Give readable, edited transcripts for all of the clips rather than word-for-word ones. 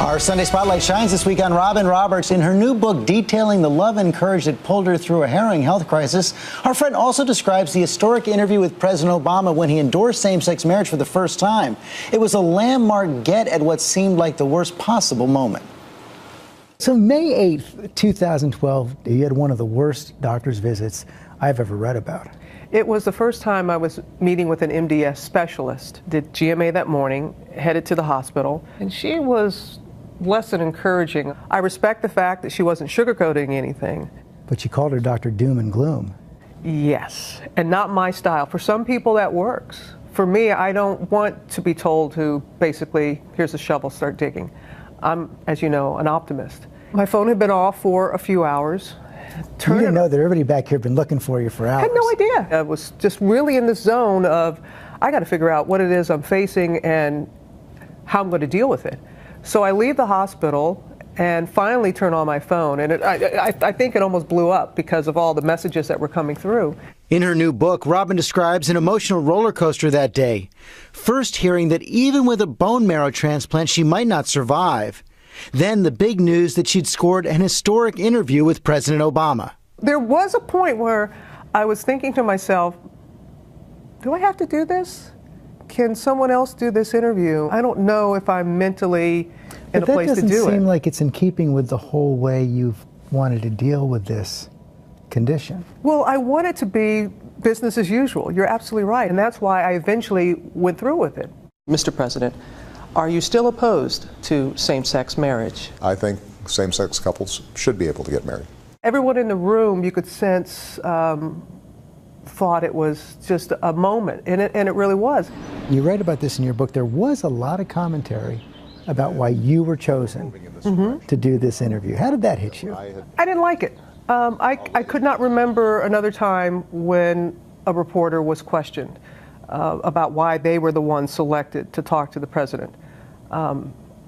Our Sunday Spotlight shines this week on Robin Roberts. In her new book detailing the love and courage that pulled her through a harrowing health crisis, our friend also describes the historic interview with President Obama when he endorsed same-sex marriage for the first time. It was a landmark get at what seemed like the worst possible moment. So May 8th, 2012, you had one of the worst doctor's visits I've ever read about. It was the first time I was meeting with an MDS specialist. Did GMA that morning, headed to the hospital, and she was less than encouraging. I respect the fact that she wasn't sugarcoating anything. But you called her Dr. Doom and Gloom. Yes, and not my style. For some people that works. For me, I don't want to be told to basically, here's a shovel, start digging. I'm, as you know, an optimist. My phone had been off for a few hours. You didn't know that everybody back here had been looking for you for hours. I had no idea. I was just really in this zone of, I got to figure out what it is I'm facing and how I'm going to deal with it. So I leave the hospital and finally turn on my phone, and I think it almost blew up because of all the messages that were coming through. In her new book, Robin describes an emotional roller coaster that day. First hearing that even with a bone marrow transplant, she might not survive. Then the big news that she'd scored an historic interview with President Obama. There was a point where I was thinking to myself, do I have to do this? Can someone else do this interview? I don't know if I'm mentally in a place to do it. But that doesn't seem like it's in keeping with the whole way you've wanted to deal with this condition. Well, I want it to be business as usual. You're absolutely right. And that's why I eventually went through with it. Mr. President, are you still opposed to same-sex marriage? I think same-sex couples should be able to get married. Everyone in the room, you could sense, thought it was just a moment, and it really was. You write about this in your book. There was a lot of commentary about why you were chosen to do this interview. How did that hit you? I didn't like it. I could not remember another time when a reporter was questioned about why they were the ones selected to talk to the president.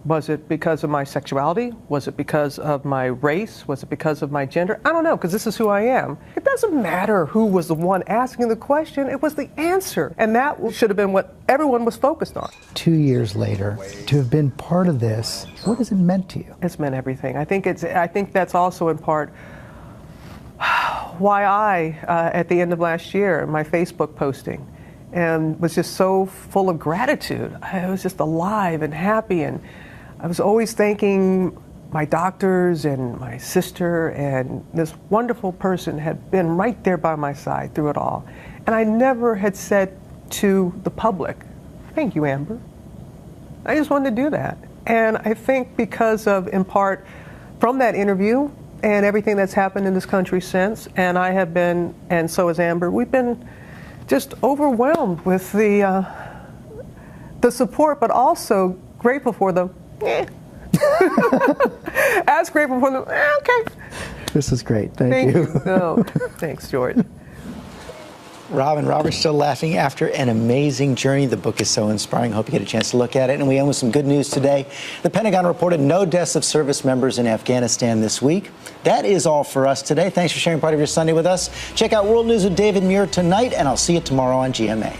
Was it because of my sexuality? Was it because of my race? Was it because of my gender? I don't know, because this is who I am. It doesn't matter who was the one asking the question, it was the answer. And that should have been what everyone was focused on. 2 years later, to have been part of this, what has it meant to you? It's meant everything. I think that's also in part why I, at the end of last year, my Facebook posting, and was just so full of gratitude. I was just alive and happy, and I was always thanking my doctors and my sister, and this wonderful person had been right there by my side through it all. And I never had said to the public, thank you, Amber. I just wanted to do that. And I think because of, in part, from that interview and everything that's happened in this country since, and I have been, and so has Amber, we've been just overwhelmed with the support, but also grateful for the as grateful for the okay. This is great. Thank you. No, thanks, George. Robin Roberts still laughing after an amazing journey. The book is so inspiring. Hope you get a chance to look at it. And we end with some good news today. The Pentagon reported no deaths of service members in Afghanistan this week. That is all for us today. Thanks for sharing part of your Sunday with us. Check out World News with David Muir tonight, and I'll see you tomorrow on GMA.